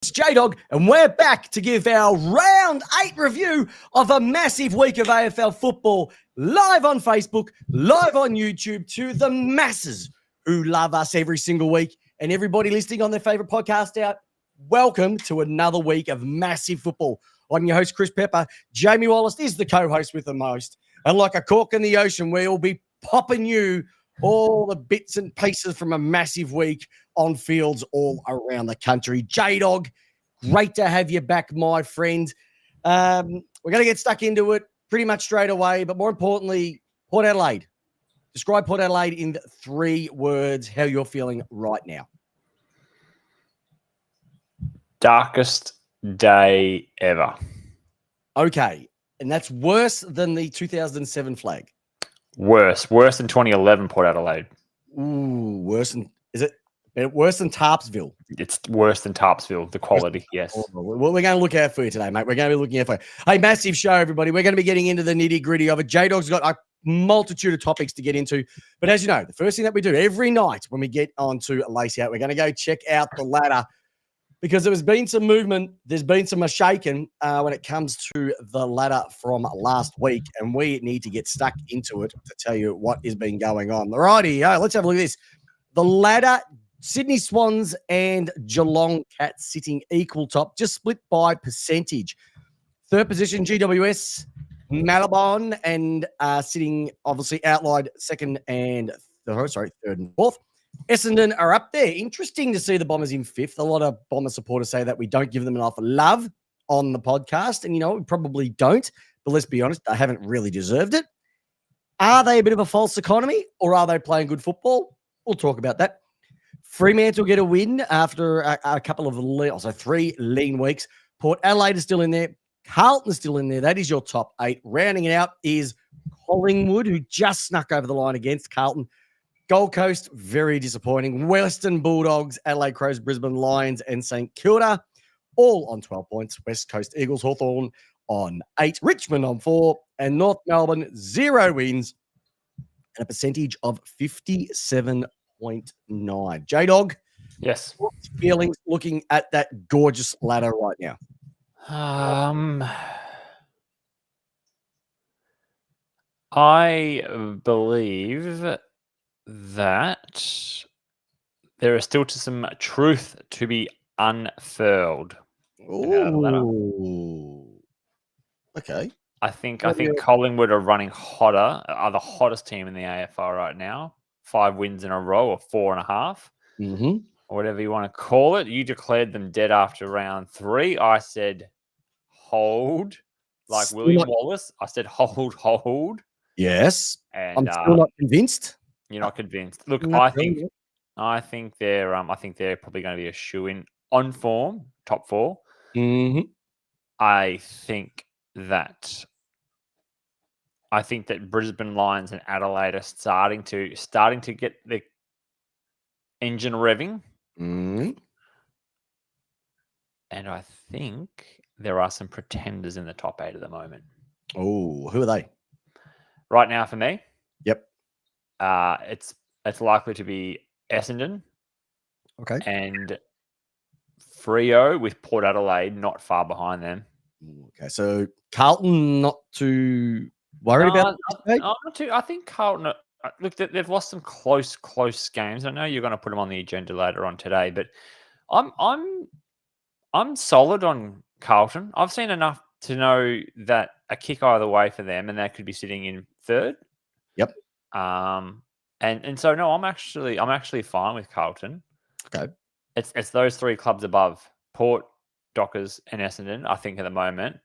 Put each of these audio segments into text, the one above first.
It's Jdog, and we're back to give our round 8 review of a massive week of AFL football live on Facebook, live on YouTube to the masses who love us every single week, and everybody listening on their favorite podcast out. Welcome to another week of massive football. I'm your host, Chris Pepper. Jamie Wallace is the co-host with the most, and like a cork in the ocean, we'll be popping you all the bits and pieces from a massive week on fields all around the country. Jdog, great to have you back, my friend. We're going to get stuck into it pretty much straight away, but more importantly, Port Adelaide. Describe Port Adelaide in 3 words, how you're feeling right now. Darkest day ever. Okay, and that's worse than the 2007 flag. Worse than 2011 Port Adelaide. Ooh, worse than, is it worse than Tarpsville? It's worse than Tarpsville, the quality, yes. Well, we're going to look out for you today, mate. We're going to be looking out for you. Hey, massive show, everybody. We're going to be getting into the nitty-gritty of it. Jdog's got a multitude of topics to get into. But as you know, the first thing that we do every night when we get onto Lace Out, we're going to go check out the ladder because there's been some movement. There's been some shaking when it comes to the ladder from last week, and we need to get stuck into it to tell you what has been going on. Alrighty, let's have a look at this. The ladder, Sydney Swans and Geelong Cats sitting equal top, just split by percentage. Third position, GWS, Malabon, and sitting obviously outlined third and fourth. Essendon are up there. Interesting to see the Bombers in 5th. A lot of Bomber supporters say that we don't give them enough love on the podcast, and we probably don't, but let's be honest, they haven't really deserved it. Are they a bit of a false economy, or are they playing good football? We'll talk about that. Fremantle get a win after a couple of 3 lean weeks. Port Adelaide is still in there. Carlton is still in there. That is your top 8. Rounding it out is Collingwood, who just snuck over the line against Carlton. Gold Coast, very disappointing. Western Bulldogs, Adelaide Crows, Brisbane Lions, and St Kilda, all on 12 points. West Coast Eagles, Hawthorn on 8. Richmond on 4. And North Melbourne, 0 wins and a percentage of 57.9. Jdog, yes. What's feelings looking at that gorgeous ladder right now? I believe that there is still some truth to be unfurled. Ooh. Okay. I think Collingwood are running hotter, are the hottest team in the AFL right now. 5 wins in a row, or 4.5, or whatever you want to call it. You declared them dead after round 3. I said hold, like William Wallace. I said hold. Yes, and I'm still not convinced. You're not convinced. Look, I think they're probably going to be a shoo-in on form, top 4. I think that Brisbane Lions and Adelaide are starting to get the engine revving. And I think there are some pretenders in the top 8 at the moment. Oh, who are they? Right now for me? Yep. It's likely to be Essendon. Okay. And Freo, with Port Adelaide not far behind them. Okay, so Carlton not too worried about it? Not too. I think Carlton. Look, they've lost some close games. I know you're going to put them on the agenda later on today, but I'm solid on Carlton. I've seen enough to know that a kick either way for them, and they could be sitting in 3rd. Yep. And so no, I'm actually fine with Carlton. Okay. It's those 3 clubs above Port, Dockers, and Essendon. I think at the moment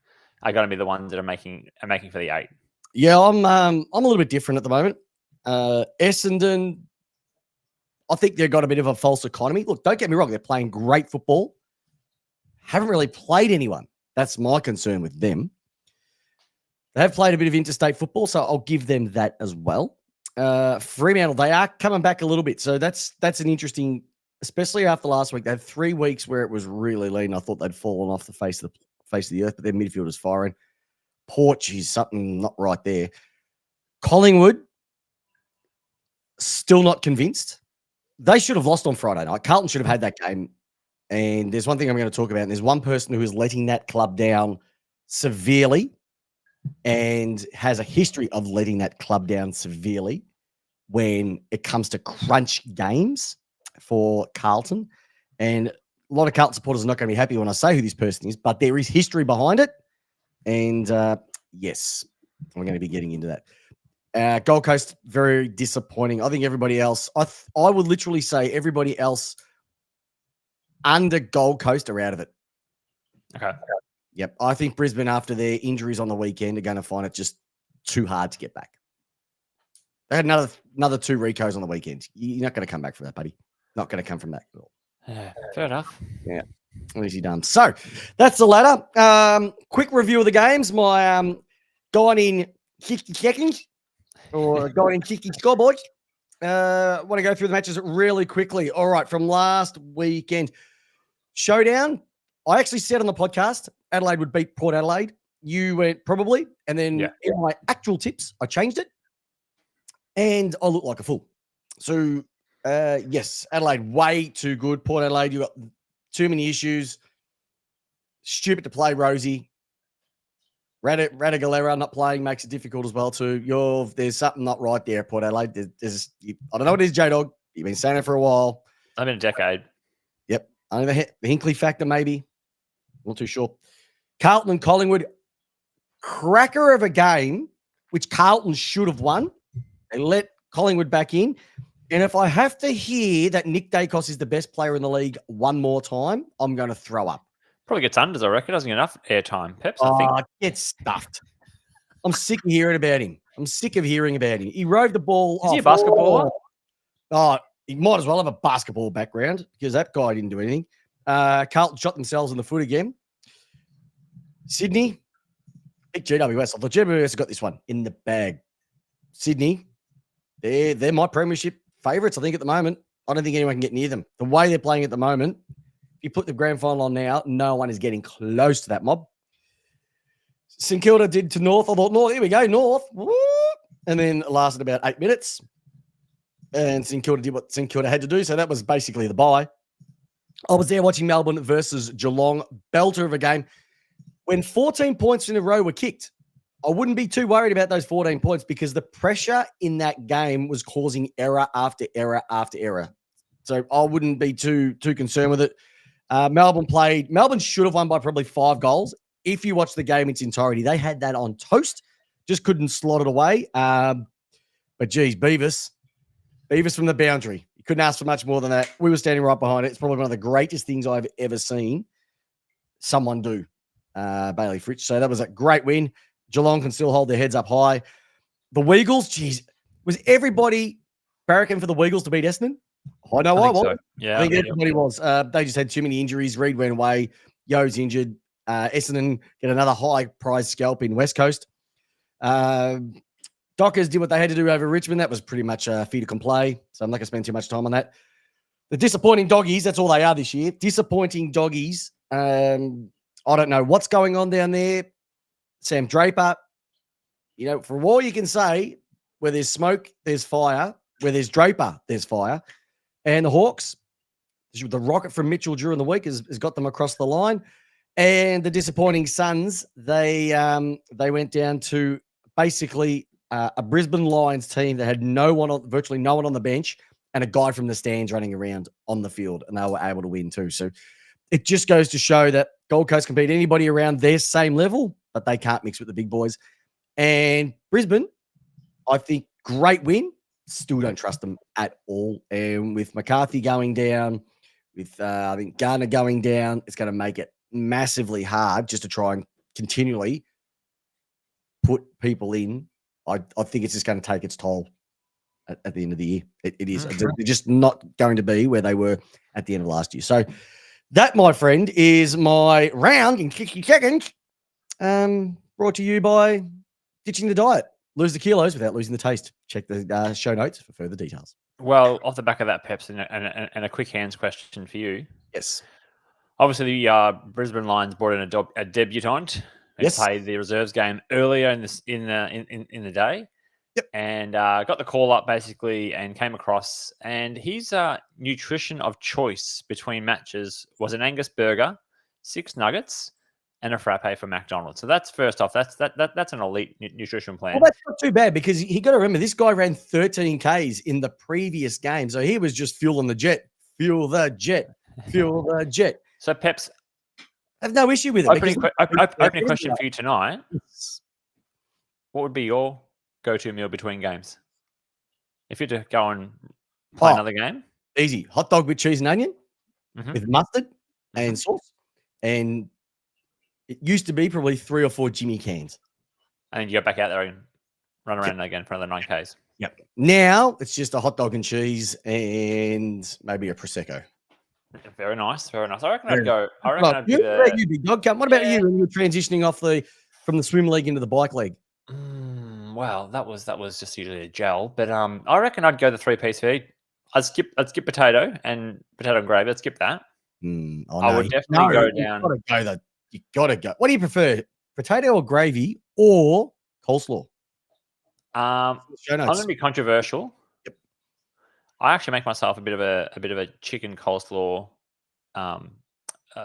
are going to be the ones that are making for the 8. Yeah, I'm a little bit different at the moment. Essendon, I think they've got a bit of a false economy. Look, don't get me wrong, they're playing great football. Haven't really played anyone. That's my concern with them. They have played a bit of interstate football, so I'll give them that as well. Fremantle, they are coming back a little bit, so that's an interesting, especially after last week. They had 3 weeks where it was really lean. I thought they'd fallen off the face of the earth, but their midfield is firing. Port, geez, something not right there. Collingwood, still not convinced. They should have lost on Friday night. Carlton should have had that game And there's one thing I'm going to talk about. And there's one person who is letting that club down severely and has a history of letting that club down severely when it comes to crunch games for Carlton. And a lot of Carlton supporters are not going to be happy when I say who this person is, but there is history behind it. And yes, I'm going to be getting into that. Gold Coast, very disappointing. I think everybody else, I would literally say everybody else under Gold Coast are out of it. Okay. Yep. I think Brisbane, after their injuries on the weekend, are going to find it just too hard to get back. They had another 2 recos on the weekend. You're not going to come back from that, buddy. Not going to come from that at all. Yeah, fair enough. Yeah. Easy done. So that's the ladder. Quick review of the games. My going in kicky checking or going in kicky scoreboard. Want to go through the matches really quickly. All right, from last weekend. Showdown. I actually said on the podcast, Adelaide would beat Port Adelaide. You went probably. And then in my actual tips, I changed it. And I look like a fool. So, yes, Adelaide, way too good. Port Adelaide, you got too many issues. Stupid to play Rosie. Radigalera not playing makes it difficult as well too. There's something not right there, Port Adelaide. I don't know what it is, Jdog. You've been saying it for a while. I've been a decade. Yep. Only the Hinkley factor, maybe. Not too sure. Carlton and Collingwood, cracker of a game, which Carlton should have won. They let Collingwood back in. And if I have to hear that Nick Dacos is the best player in the league one more time, I'm going to throw up. Probably gets unders, I reckon. Doesn't get enough airtime, Peps. I think. Get stuffed. I'm sick of hearing about him. He rode the ball. Is he a basketballer? Oh, he might as well have a basketball background because that guy didn't do anything. Carlton shot themselves in the foot again. Sydney, big GWS. I thought GWS got this one in the bag. Sydney, they're my premiership favourites, I think, at the moment. I don't think anyone can get near them. The way they're playing at the moment, if you put the grand final on now, no one is getting close to that mob. St Kilda did to North. I thought, North, here we go, North. Woo! And then it lasted about 8 minutes. And St Kilda did what St Kilda had to do. So that was basically the bye. I was there watching Melbourne versus Geelong. Belter of a game. When 14 points in a row were kicked, I wouldn't be too worried about those 14 points because the pressure in that game was causing error after error after error. So I wouldn't be too concerned with it. Melbourne should have won by probably 5 goals. If you watch the game in its entirety, they had that on toast. Just couldn't slot it away. But geez, Beavis from the boundary. You couldn't ask for much more than that. We were standing right behind it. It's probably one of the greatest things I've ever seen someone do. Bailey Fritsch. So that was a great win. Geelong can still hold their heads up high. The Weagles, geez, was everybody barracking for the Weagles to beat Essendon? I know I was. So. Yeah, I think everybody was. They just had too many injuries. Reid went away. Yo's injured. Essendon get another high prize scalp in West Coast. Dockers did what they had to do over Richmond. That was pretty much a fait accompli. So I'm not going to spend too much time on that. The disappointing doggies, that's all they are this year. Disappointing doggies. I don't know what's going on down there. Sam Draper, for all you can say, where there's smoke, there's fire. Where there's Draper, there's fire. And the Hawks, the rocket from Mitchell during the week has got them across the line. And the disappointing Suns, they went down to basically a Brisbane Lions team that had virtually no one on the bench and a guy from the stands running around on the field, and they were able to win too. So it just goes to show that Gold Coast can beat anybody around their same level, but they can't mix with the big boys. And Brisbane, I think, great win. Still don't trust them at all. And with McCarthy going down, with I think Garner going down, it's going to make it massively hard just to try and continually put people in. I think it's just going to take its toll at the end of the year. It is. They're just not going to be where they were at the end of last year. So that, my friend, is my round in Kicky Check-In, brought to you by Ditching the Diet. Lose the kilos without losing the taste. Check the show notes for further details. Well, off the back of that, Peps, and a quick hands question for you. Yes. Obviously, the Brisbane Lions brought in a debutant who played the reserves game earlier in the day. Yep. And got the call up basically and came across. And his nutrition of choice between matches was an Angus burger, 6 nuggets, and a frappe from McDonald's. So that's first off. That's an elite nutrition plan. Well, that's not too bad because he got to remember this guy ran 13 Ks in the previous game, so he was just fueling the jet, fuel the jet, fuel the jet. So Peps, I have no issue with it. Opening question for you tonight: what would be your go-to meal between games if you had to go and play another game? Easy hot dog with cheese and onion, with mustard and sauce, and it used to be probably 3 or 4 Jimmy cans. And you go back out there and run around again for another 9 Ks. Yep. Now it's just a hot dog and cheese and maybe a prosecco. Very nice, very nice. I reckon I'd go. I reckon I'd you, Big Dog. What about you when you're transitioning off from the swim league into the bike league? Well, that was just usually a gel, but I reckon I'd go the 3-piece feed. I'd skip potato and gravy. I'd skip that. I would definitely go down. You gotta go. What do you prefer, potato or gravy or coleslaw? I'm going to be controversial. Yep. I actually make myself a bit of a chicken coleslaw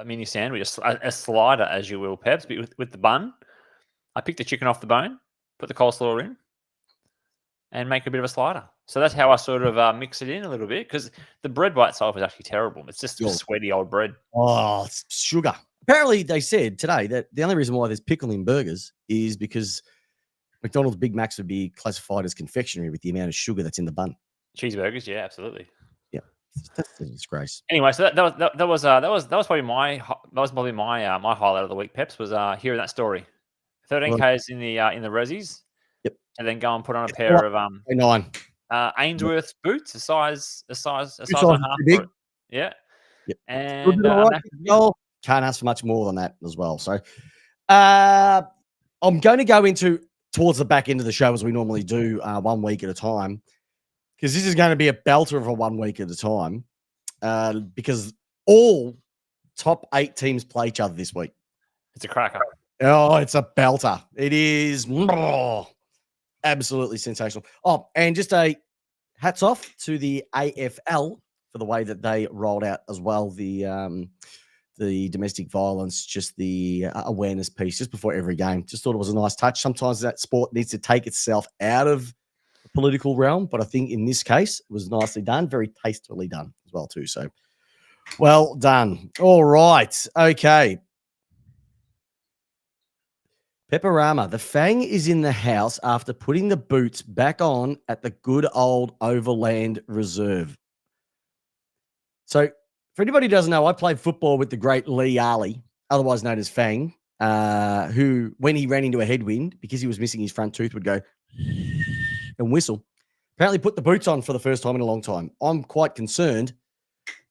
mini sandwich, a slider, as you will, Peps, but with the bun. I pick the chicken off the bone, put the coleslaw in, and make a bit of a slider. So that's how I sort of mix it in a little bit, because the bread by itself is actually terrible. It's just sweaty old bread. Oh, it's sugar. Apparently, they said today that the only reason why there's pickle in burgers is because McDonald's Big Macs would be classified as confectionery with the amount of sugar that's in the bun. Cheeseburgers, yeah, absolutely. Yeah, that's a disgrace. Anyway, so that was probably my highlight of the week. Peps was hearing that story. 13 Ks in the Rezzies. Yep. And then go and put on a pair of 9 Ainsworth's boots, a size and a half. Big. Yeah. Yep. And can't ask for much more than that as well. So I'm going to go towards the back end of the show, as we normally do, 1 week at a time, because this is going to be a belter of a 1 week at a time, because all top 8 teams play each other this week. It's a cracker. Oh, it's a belter. It is absolutely sensational. Oh, and just a hats off to the AFL for the way that they rolled out as well the domestic violence, just the awareness piece just before every game. Just thought it was a nice touch. Sometimes that sport needs to take itself out of the political realm, but I think in this case it was nicely done, very tastefully done as well too. So well done. All right. Okay. Pepperama, the Fang is in the house after putting the boots back on at the good old Overland Reserve. So, for anybody who doesn't know, I played football with the great Lee Ali, otherwise known as Fang, who, when he ran into a headwind, because he was missing his front tooth, would go and whistle. Apparently put the boots on for the first time in a long time. I'm quite concerned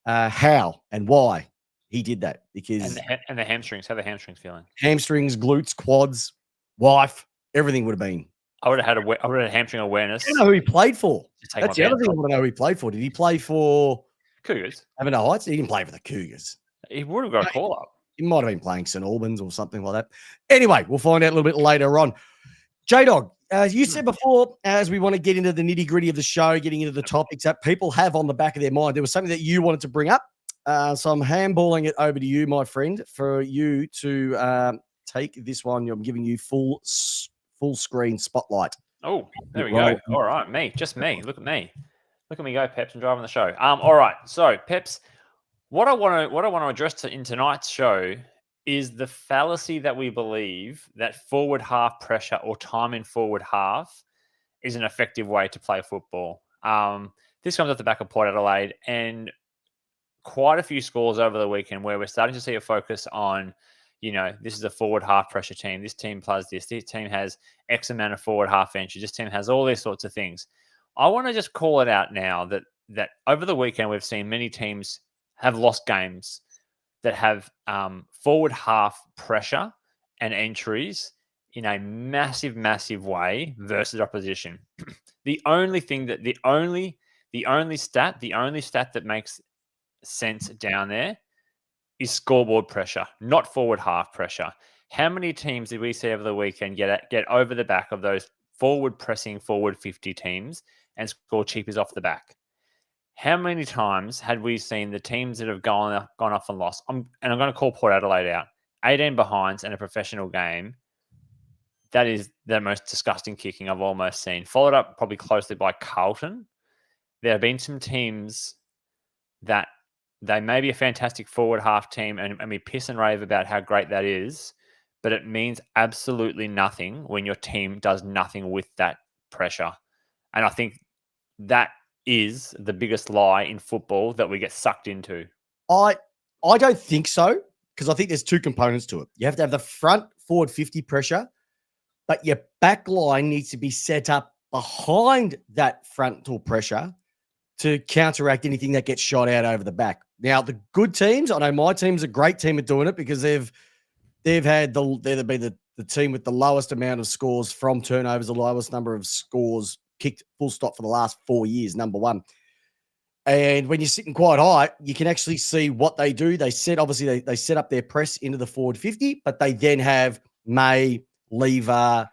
how and why he did that, because and the hamstrings. How the hamstrings feeling? Hamstrings, glutes, quads, wife, everything would have been. I would have had hamstring awareness. I don't know who he played for. That's the other thing I want to know who he played for. Did he play for Cougars? Having Heights? He didn't play for the Cougars. He would have got a call up. He might have been playing St Albans or something like that. Anyway, we'll find out a little bit later on. Jdog, as you said before, as we want to get into the nitty gritty of the show, getting into the topics that people have on the back of their mind, there was something that you wanted to bring up. So I'm handballing it over to you, my friend, for you to take this one. I'm giving you full screen spotlight. Oh, there we go. All right, just me. Look at me. Look at me go, Peps. I'm driving the show. All right. So, Peps, what I want to address in tonight's show is the fallacy that we believe that forward half pressure or time in forward half is an effective way to play football. This comes off the back of Port Adelaide and quite a few scores over the weekend where we're starting to see a focus on, this is a forward half pressure team. This team plays this. This team has X amount of forward half inches. This team has all these sorts of things. I want to just call it out now that over the weekend we've seen many teams have lost games that have forward half pressure and entries in a massive, massive way versus opposition. The only stat that makes sense down there is scoreboard pressure, not forward half pressure. How many teams did we see over the weekend get over the back of those forward pressing, forward 50 teams and score cheapers off the back. How many times had we seen the teams that have gone off and lost? I'm going to call Port Adelaide out. 18 behinds in a professional game. That is the most disgusting kicking I've almost seen. Followed up probably closely by Carlton. There have been some teams that they may be a fantastic forward half team, and we piss and rave about how great that is, but it means absolutely nothing when your team does nothing with that pressure. And I think that is the biggest lie in football that we get sucked into. I don't think so, because I think there's two components to it. You have to have the front forward 50 pressure, but your back line needs to be set up behind that frontal pressure to counteract anything that gets shot out over the back. Now, the good teams, I know my team's a great team at doing it because they've had the team with the lowest amount of scores from turnovers, the lowest number of scores kicked full stop for the last 4 years, number one. And when you're sitting quite high, you can actually see what they do. They set up their press into the forward 50, but they then have May, Lever,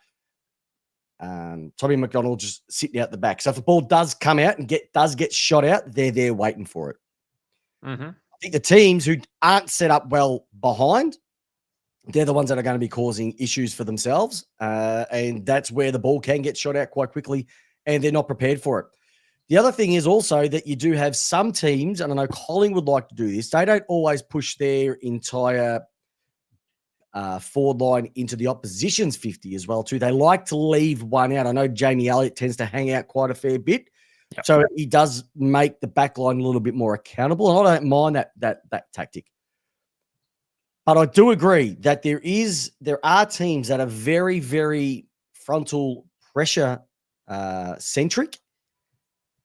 Tommy McDonald just sitting out the back. So if the ball does come out and get shot out, they're there waiting for it. Mm-hmm. I think the teams who aren't set up well behind, they're the ones that are going to be causing issues for themselves. And that's where the ball can get shot out quite quickly, and they're not prepared for it. The other thing is also that you do have some teams, and I know Collingwood would like to do this, they don't always push their entire forward line into the opposition's 50 as well too. They like to leave one out. I know Jamie Elliott tends to hang out quite a fair bit. Yep. So he does make the back line a little bit more accountable. And I don't mind that tactic. But I do agree that there are teams that are very, very frontal pressure centric,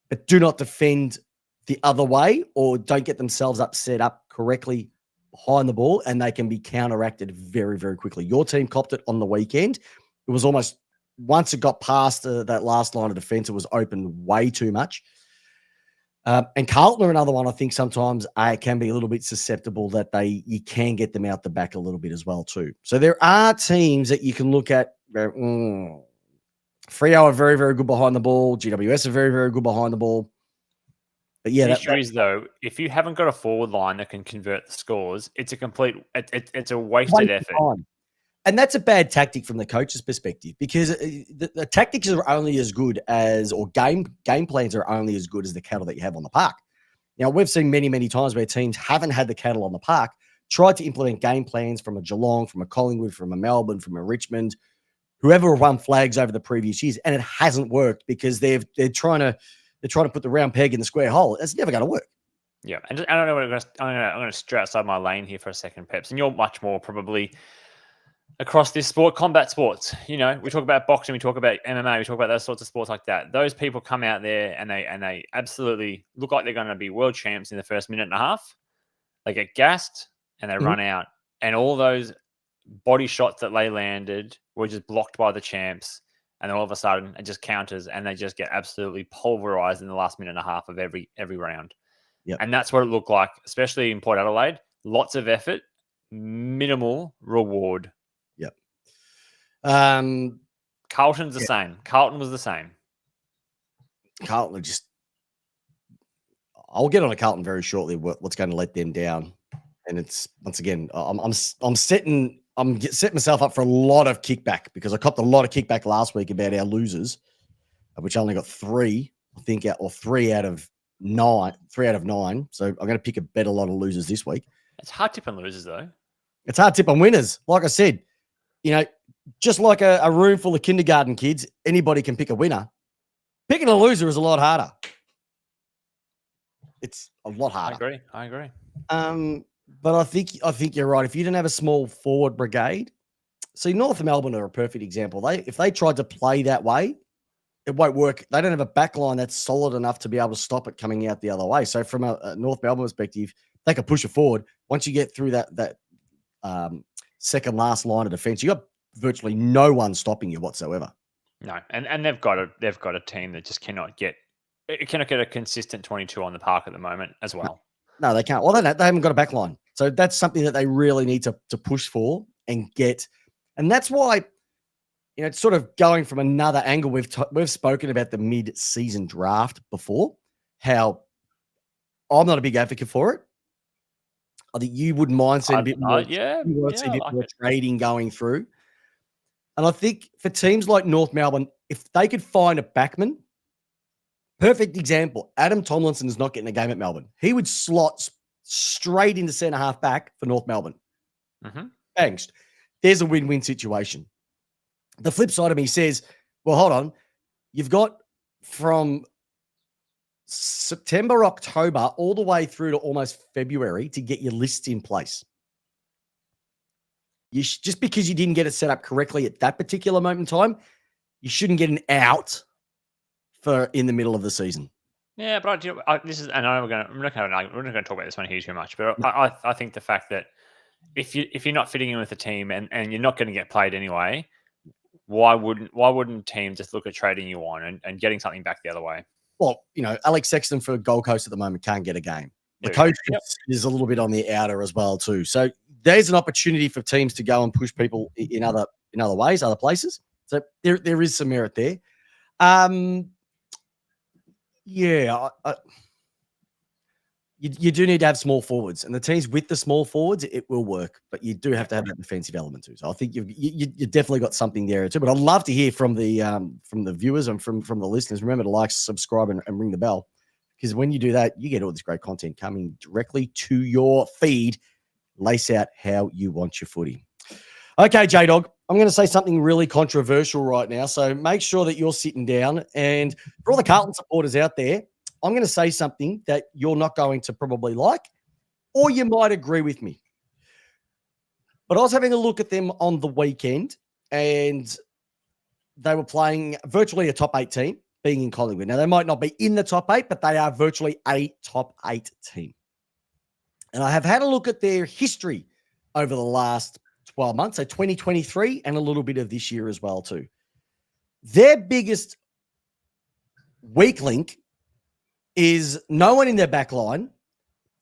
but do not defend the other way or don't get themselves set up correctly behind the ball, and they can be counteracted very, very quickly. Your team copped it on the weekend. It was almost, once it got past that last line of defense, it was open way too much. And Carlton are another one I think sometimes can be a little bit susceptible that you can get them out the back a little bit as well too. So there are teams that you can look at. Freo are very, very good behind the ball. GWS are very, very good behind the ball. But yeah, the issue is though, if you haven't got a forward line that can convert the scores, it's a wasted effort. Time. And that's a bad tactic from the coach's perspective, because the tactics are only as good as, or game plans are only as good as the cattle that you have on the park. Now, we've seen many, many times where teams haven't had the cattle on the park, tried to implement game plans from a Geelong, from a Collingwood, from a Melbourne, from a Richmond, whoever won flags over the previous years, and it hasn't worked because they're trying to put the round peg in the square hole. It's never going to work. Yeah, and I don't know what I'm going to stray outside my lane here for a second, Peps, and you're much more probably across this sport, combat sports. You know, we talk about boxing, we talk about MMA, we talk about those sorts of sports like that. Those people come out there and they absolutely look like they're going to be world champs in the first minute and a half. They get gassed and they run out, and all those body shots that they landed were just blocked by the champs. And then all of a sudden, it just counters, and they just get absolutely pulverized in the last minute and a half of every round. Yep. And that's what it looked like, especially in Port Adelaide. Lots of effort, minimal reward. Yep. Carlton's the same. Carlton was the same. Carlton are just. I'll get on to Carlton very shortly. What's going to let them down? And it's, once again, I'm setting myself up for a lot of kickback, because I copped a lot of kickback last week about our losers, which only got 3, I think, or 3 out of 9. 3 out of 9. So I'm going to pick a better lot of losers this week. It's hard tip on losers, though. It's hard tip on winners. Like I said, just like a room full of kindergarten kids, anybody can pick a winner. Picking a loser is a lot harder. It's a lot harder. I agree. But I think you're right. If you didn't have a small forward brigade, see, North Melbourne are a perfect example. If they tried to play that way, it won't work. They don't have a back line that's solid enough to be able to stop it coming out the other way. So from a North Melbourne perspective, they could push it forward. Once you get through that second last line of defense, you got virtually no one stopping you whatsoever. No, and they've got a team that just cannot get a consistent 22 on the park at the moment as well. No, they can't. Well, they haven't got a back line. So that's something that they really need to push for and get. And that's why it's sort of going from another angle. We've spoken about the mid-season draft before, how I'm not a big advocate for it. I think you wouldn't mind seeing a bit more. You want to see a bit more trading going through. And I think for teams like North Melbourne, if they could find a backman, perfect example, Adam Tomlinson is not getting a game at Melbourne. He would slot straight into centre half back for North Melbourne. Thanks. There's a win-win situation. The flip side of me says, well, hold on. You've got from September, October, all the way through to almost February to get your lists in place. Just because you didn't get it set up correctly at that particular moment in time, you shouldn't get an out for in the middle of the season. Yeah, but this is, and we're not going to talk about this one here too much. But I think the fact that if you're not fitting in with the team and you're not going to get played anyway, why wouldn't teams just look at trading you on and getting something back the other way? Well, Alex Sexton for Gold Coast at the moment can't get a game. The coach is a little bit on the outer as well too. So there's an opportunity for teams to go and push people in other ways, other places. So there is some merit there. You do need to have small forwards, and the teams with the small forwards, it will work, but you do have to have that defensive element too. So I think you definitely got something there too. But I'd love to hear from the viewers and from the listeners. Remember to like, subscribe, and ring the bell, because when you do that, you get all this great content coming directly to your feed. Lace out how you want your footy. Okay, Jdog, I'm going to say something really controversial right now, so make sure that you're sitting down. And for all the Carlton supporters out there, I'm going to say something that you're not going to probably like, or you might agree with me. But I was having a look at them on the weekend, and they were playing virtually a top 8 team, being in Collingwood. Now, they might not be in the top 8, but they are virtually a top 8 team. And I have had a look at their history over the last 12 months, so 2023 and a little bit of this year as well too. Their biggest weak link is no one in their back line.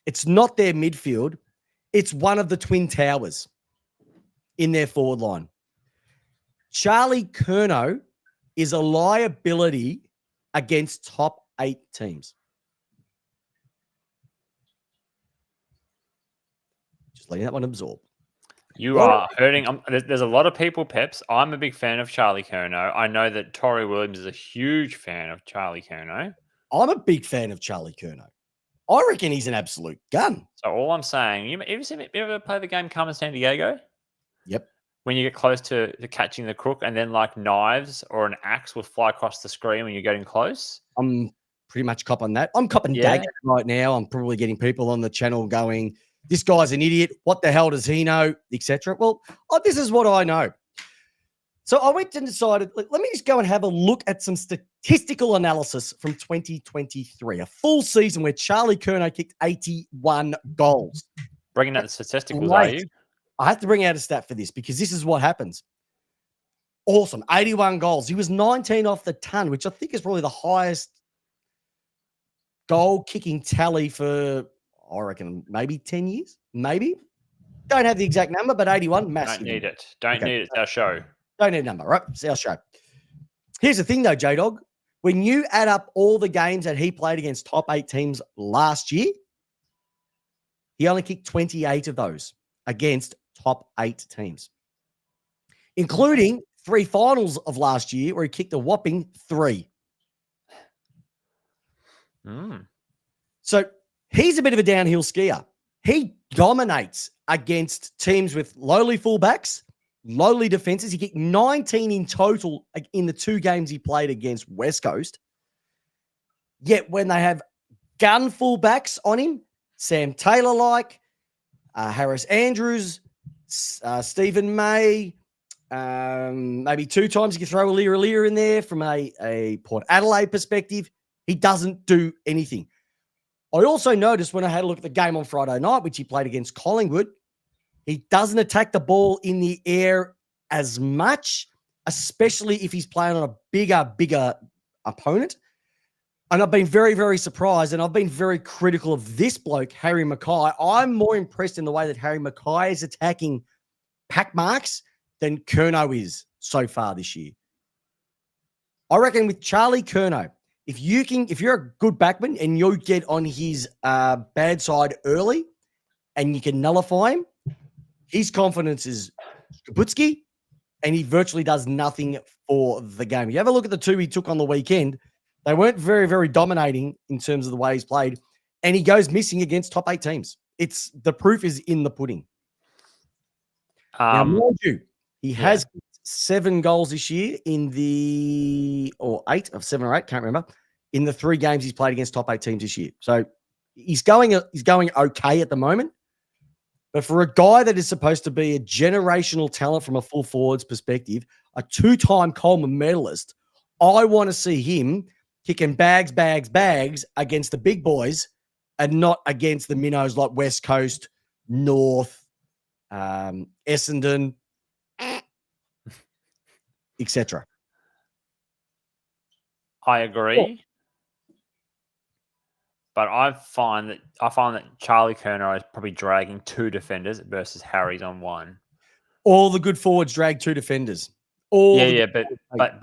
It's not their midfield. It's one of the twin towers in their forward line. Charlie Curnow is a liability against top 8 teams. Just letting that one absorb. You are hurting. There's a lot of people, Peps. I'm a big fan of Charlie Curnow. I know that Torrey Williams is a huge fan of Charlie Curnow. I'm a big fan of Charlie Curnow. I reckon he's an absolute gun. So all I'm saying, you ever play the game Carmen San Diego? Yep. When you get close to catching the crook, and then like knives or an axe will fly across the screen when you're getting close? I'm pretty much copping that. I'm copping dagger right now. I'm probably getting people on the channel going, this guy's an idiot. What the hell does he know? Etc. Well, this is what I know. So I went and decided, let me just go and have a look at some statistical analysis from 2023, a full season where Charlie Curnow kicked 81 goals. Bringing out the statisticals, are you? I have to bring out a stat for this because this is what happens. Awesome. 81 goals. He was 19 off the ton, which I think is probably the highest goal kicking tally for, I reckon, maybe 10 years. Maybe. Don't have the exact number, but 81, massive. Don't need it. Don't need it. It's our show. Don't need a number, right? It's our show. Here's the thing, though, Jdog. When you add up all the games that he played against top 8 teams last year, he only kicked 28 of those against top 8 teams, including 3 finals of last year where he kicked a whopping 3. So he's a bit of a downhill skier. He dominates against teams with lowly fullbacks, lowly defenses. He kicked 19 in total in the 2 games he played against West Coast. Yet when they have gun fullbacks on him, Sam Taylor-like, Harris Andrews, Stephen May, maybe 2 times you can throw Lear in there from a Port Adelaide perspective, he doesn't do anything. I also noticed when I had a look at the game on Friday night, which he played against Collingwood, he doesn't attack the ball in the air as much, especially if he's playing on a bigger opponent. And I've been very, very surprised, and I've been very critical of this bloke, Harry Mackay. I'm more impressed in the way that Harry Mackay is attacking pack marks than Curnow is so far this year. I reckon with Charlie Curnow, if you're a good backman and you get on his bad side early and you can nullify him, his confidence is Kaputski, and he virtually does nothing for the game. You have a look at the two he took on the weekend. They weren't very, very dominating in terms of the way he's played, and he goes missing against top 8 teams. The proof is in the pudding. Now, mind you, he has 7 goals this year or 8 of 7 or 8, can't remember, in the 3 games he's played against top 8 teams this year. So he's going okay at the moment. But for a guy that is supposed to be a generational talent from a full forwards perspective, a 2-time Coleman medalist, I want to see him kicking bags against the big boys and not against the minnows like West Coast, North, Essendon, etc. I agree. But I find that Charlie Curnow is probably dragging 2 defenders versus Harry's on 1. All the good forwards drag 2 defenders. But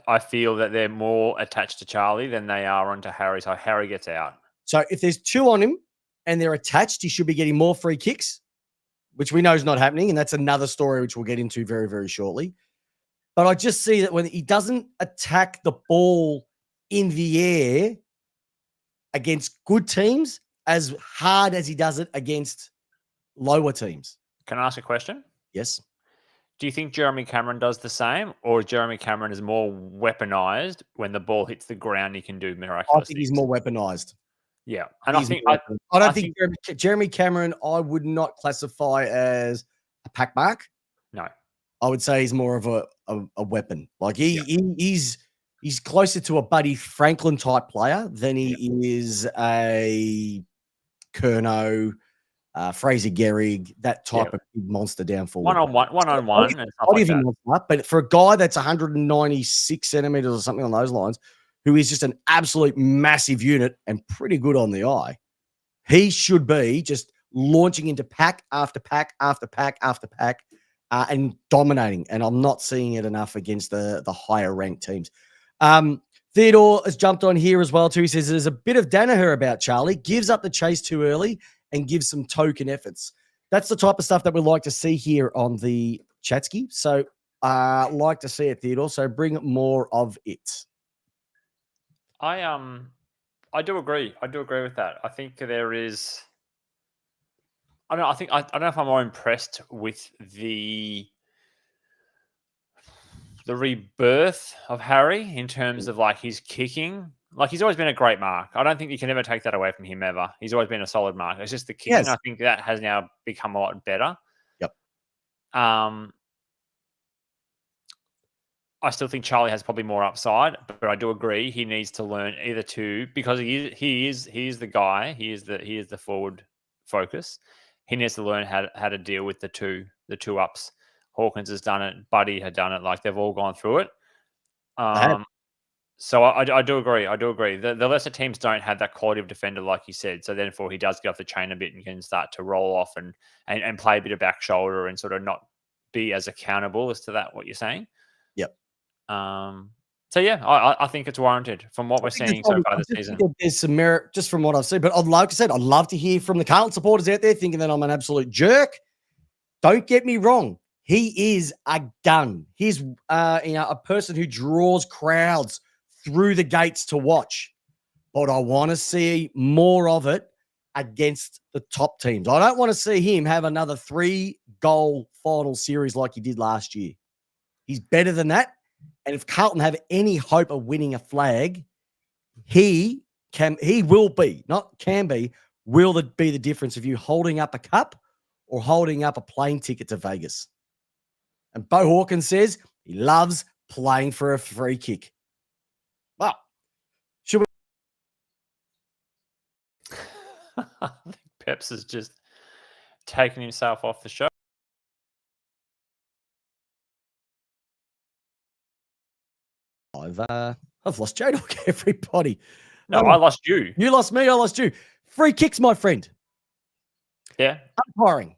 I feel that they're more attached to Charlie than they are onto Harry. So Harry gets out. So if there's 2 on him and they're attached, he should be getting more free kicks, which we know is not happening. And that's another story which we'll get into very, very shortly. But I just see that when he doesn't attack the ball in the air against good teams as hard as he does it against lower teams. Can I ask a question? Yes. Do you think Jeremy Cameron does the same, or Jeremy Cameron is more weaponized when the ball hits the ground? He can do miraculous. I think he's more weaponized. Yeah, and I don't think Jeremy Cameron, I would not classify as a pack mark. No, I would say he's more of a weapon. Like he's closer to a Buddy Franklin type player than he is a Curnow, Fraser Gehrig, that type of big monster down forward. One on one. But for a guy that's 196 centimeters or something on those lines, who is just an absolute massive unit and pretty good on the eye, he should be just launching into pack after pack after pack after pack and dominating. And I'm not seeing it enough against the higher ranked teams. Theodore has jumped on here as well too. He says there's a bit of Danaher about Charlie, gives up the chase too early and gives some token efforts. That's the type of stuff that we like to see here on the Chatsky. So like to see it, Theodore. So bring more of it. I do agree. I do agree with that. I think there is. I don't know. I don't know if I'm more impressed with the rebirth of Harry in terms of like his kicking. Like he's always been a great mark. I don't think you can ever take that away from him ever. He's always been a solid mark. It's just the kicking. Yes. I think that has now become a lot better. Yep. I still think Charlie has probably more upside, but I do agree he needs to learn either to, because he is the guy. He is the forward focus. He needs to learn how to deal with the two ups. Hawkins has done it. Buddy had done it. Like they've all gone through it. So I do agree. I do agree. The lesser teams don't have that quality of defender, like you said. So therefore, he does get off the chain a bit and can start to roll off and play a bit of back shoulder and sort of not be as accountable as to that. What you're saying. Yep. So yeah, I think it's warranted from what we're seeing so far this season. There's some merit just from what I've seen, but like I said, I'd love to hear from the Carlton supporters out there thinking that I'm an absolute jerk. Don't get me wrong. He is a gun. He's a person who draws crowds through the gates to watch. But I want to see more of it against the top teams. I don't want to see him have another 3-goal final series like he did last year. He's better than that. And if Carlton have any hope of winning a flag, will be the difference of you holding up a cup or holding up a plane ticket to Vegas. And Bo Hawkins says he loves playing for a free kick. Well, should we? I think Peps has just taken himself off the show. I've lost Jdog, everybody. No, I lost you. You lost me, I lost you. Free kicks, my friend. Yeah. Umpiring.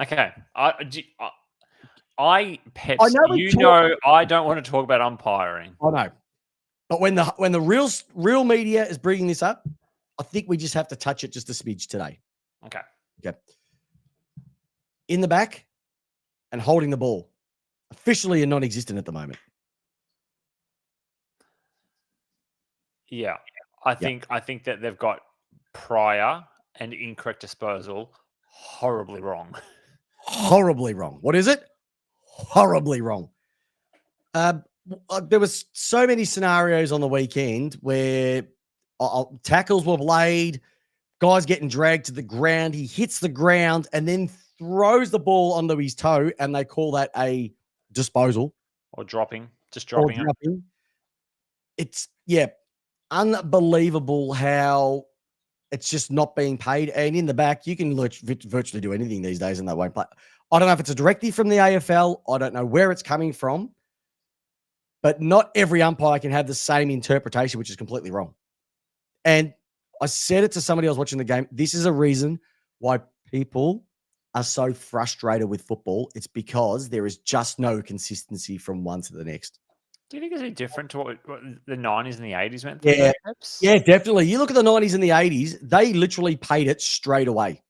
Okay. Peps, I don't want to talk about umpiring. I know. But when the real media is bringing this up, I think we just have to touch it just a smidge today. Okay. In the back and holding the ball. Officially and non-existent at the moment. Yeah. I think that they've got prior and incorrect disposal horribly wrong. Horribly wrong. What is it? Horribly wrong. There was so many scenarios on the weekend where tackles were laid, guys getting dragged to the ground. He hits the ground and then throws the ball onto his toe, and they call that a disposal. Or dropping. Just dropping it. It's, unbelievable how it's just not being paid. And in the back, you can virtually do anything these days and they won't play. I don't know if it's a directive from the AFL. I don't know where it's coming from. But not every umpire can have the same interpretation, which is completely wrong. And I said it to somebody I was watching the game. This is a reason why people are so frustrated with football. It's because there is just no consistency from one to the next. Do you think it's any different to what the 90s and the 80s went through? Yeah, yeah, definitely. You look at the 90s and the 80s, they literally paid it straight away.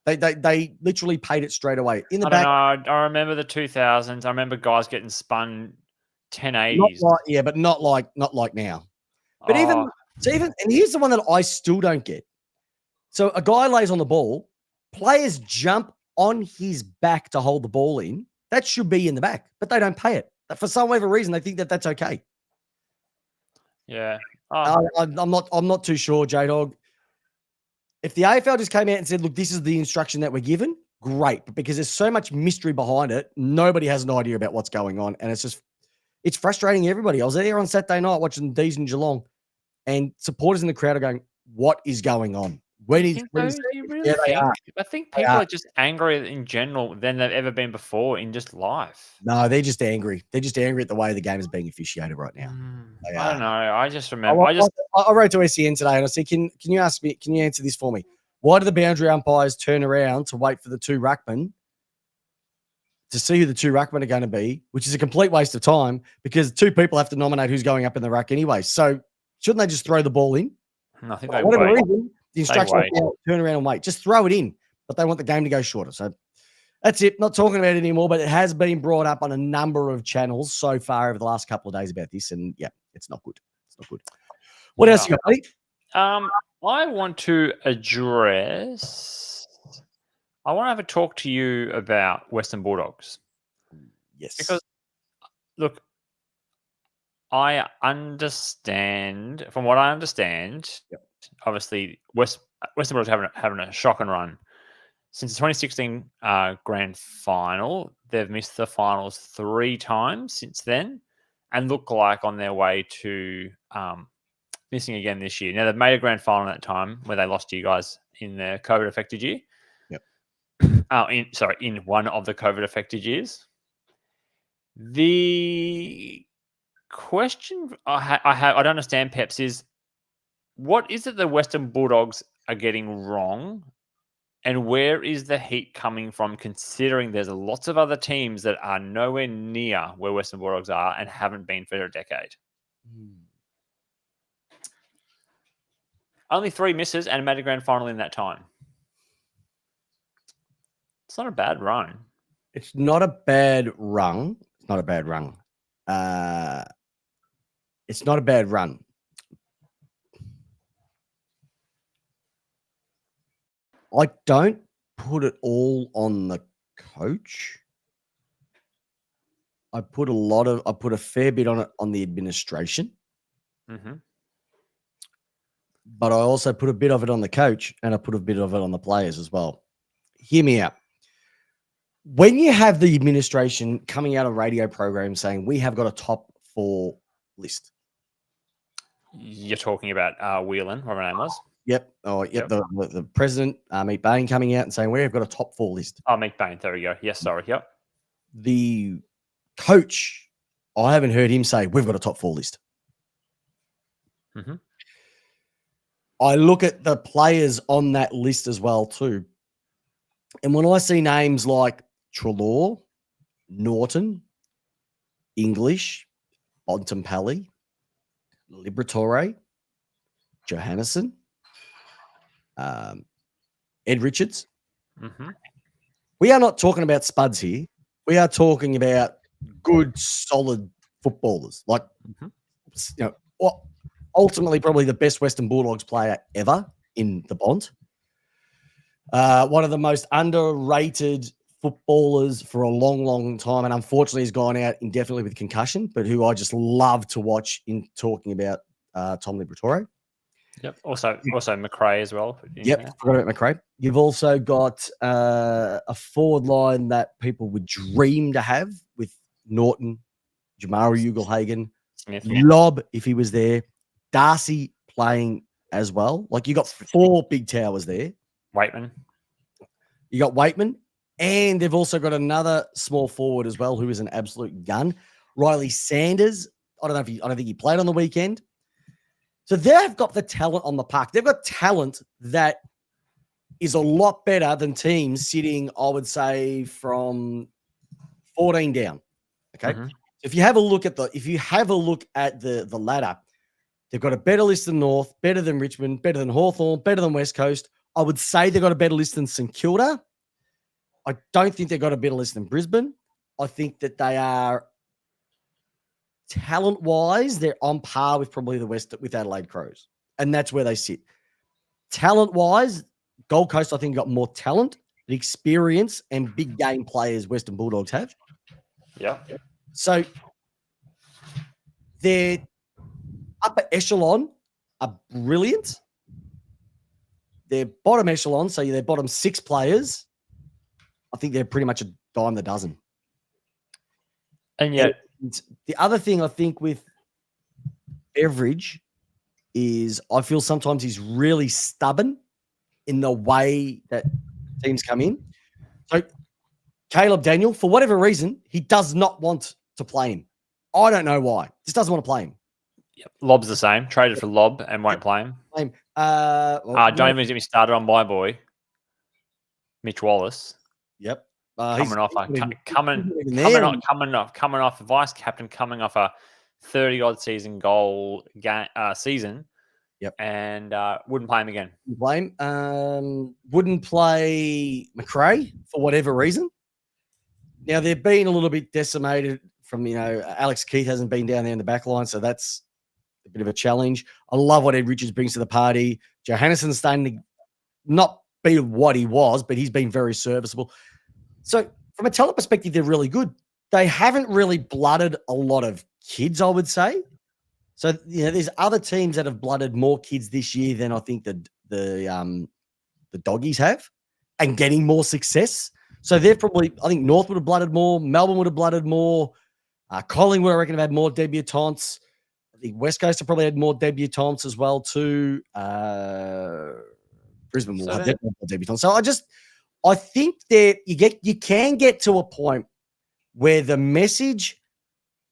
They literally paid it straight away. In the back, I remember the 2000s. I remember guys getting spun 1080s. But not like now. But even and here's the one that I still don't get. So a guy lays on the ball, players jump on his back to hold the ball in. That should be in the back, but they don't pay it. For some whatever reason, they think that that's okay. Yeah, I'm not too sure, Jdog. If the AFL just came out and said, "Look, this is the instruction that we're given," great. But because there's so much mystery behind it, nobody has an idea about what's going on, and it's frustrating everybody. I was there on Saturday night watching D's in Geelong, and supporters in the crowd are going, "What is going on?" I think people are just angry in general than they've ever been before in just life. No, they're just angry. They're just angry at the way the game is being officiated right now. I don't know. I just remember. I wrote to SEN today and I said, "Can you answer this for me? Why do the boundary umpires turn around to wait for the two ruckmen to see who the two ruckmen are going to be, which is a complete waste of time because two people have to nominate who's going up in the ruck anyway. So shouldn't they just throw the ball in? I think they whatever wait. reason, the instruction turn around and wait. Just throw it in, but they want the game to go shorter. So that's it. Not talking about it anymore, but it has been brought up on a number of channels so far over the last couple of days about this, and it's not good. It's not good. What else you got, buddy? I want to address. I want to have a talk to you about Western Bulldogs. Yes, because look, I understand. From what I understand, obviously Western Bulldogs having a shocking run since the 2016 grand final. They've missed the finals 3 times since then, and look like on their way to missing again this year. Now they've made a grand final at that time where they lost to you guys in the COVID affected year. In one of the COVID affected years. The question I don't understand, Peps, is what is it the Western Bulldogs are getting wrong, and where is the heat coming from? Considering there's lots of other teams that are nowhere near where Western Bulldogs are and haven't been for a decade. Only 3 misses and made a grand final in that time. It's not a bad run. It's not a bad run. It's not a bad run. It's not a bad run. I don't put it all on the coach. I put a fair bit on it on the administration. Mm-hmm. But I also put a bit of it on the coach, and I put a bit of it on the players as well. Hear me out. When you have the administration coming out of radio programs saying we have got a top 4 list. You're talking about Whelan, whatever her name was? Yep. Oh, yep. The president, Meet Bain, coming out and saying we've got a top 4 list. Oh, Meet Bain. There we go. Yes, sorry. Yep. The coach, I haven't heard him say we've got a top 4 list. Mm-hmm. I look at the players on that list as well too. And when I see names like Treloar, Norton, English, Bontempelli, Liberatore, Johannesson, Ed Richards. Mm-hmm. We are not talking about spuds here. We are talking about good, solid footballers. Like, ultimately probably the best Western Bulldogs player ever in the Bont. One of the most underrated footballers for a long, long time, and unfortunately has gone out indefinitely with concussion, but who I just love to watch in talking about Tom Liberatore. Yep. Also McRae as well. Yep, forgot about McRae. You've also got a forward line that people would dream to have with Norton, Jamari Ugelhagen, Smith, Lob if he was there, Darcy playing as well. Like you got 4 big towers there. Waitman. You got Waitman, and they've also got another small forward as well who is an absolute gun, Riley Sanders. I don't think he played on the weekend. So they've got the talent on the park. They've got talent that is a lot better than teams sitting, I would say, from 14 down. Okay. Mm-hmm. If you have a look at the ladder, they've got a better list than North, better than Richmond, better than Hawthorn, better than West Coast. I would say they've got a better list than St Kilda. I don't think they've got a better list than Brisbane. I think that they are talent-wise, they're on par with probably with Adelaide Crows. And that's where they sit. Talent-wise, Gold Coast, I think, got more talent, experience, and big game players Western Bulldogs have. Yeah. So their upper echelon are brilliant. Their bottom echelon, so their bottom 6 players, I think they're pretty much a dime a dozen. And yet, the other thing I think with Beveridge is I feel sometimes he's really stubborn in the way that teams come in. So Caleb Daniel, for whatever reason, he does not want to play him. I don't know why. Just doesn't want to play him. Yep. Lob's the same. Traded for Lob and won't play him. Don't even get me started on my boy, Mitch Wallace. Yep. Coming off a vice captain, coming off a 30-odd season goal season. Yep. And wouldn't play him again. Wouldn't play McRae for whatever reason. Now they've been a little bit decimated from, Alex Keith hasn't been down there in the back line, so that's a bit of a challenge. I love what Ed Richards brings to the party. Johannesson's starting to not be what he was, but he's been very serviceable. So from a talent perspective, they're really good. They haven't really blooded a lot of kids, I would say. So, there's other teams that have blooded more kids this year than I think the doggies have, and getting more success. So they're I think North would have blooded more, Melbourne would have blooded more, Collingwood, I reckon, have had more debutantes. I think West Coast have probably had more debutantes as well too. Brisbane will have more debutantes. So I think that you can get to a point where the message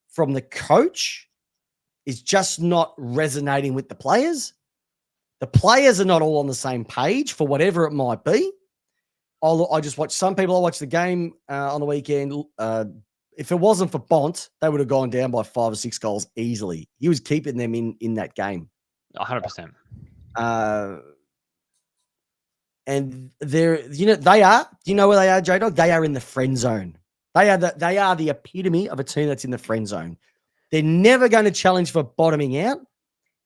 from the coach is just not resonating with the players. The players are not all on the same page for whatever it might be. I just watched some people. I watched the game on the weekend. If it wasn't for Bont, they would have gone down by 5 or 6 goals easily. He was keeping them in that game. 100%. And they are. Do you know where they are, Jdog? They are in the friend zone. They are the epitome of a team that's in the friend zone. They're never going to challenge for bottoming out,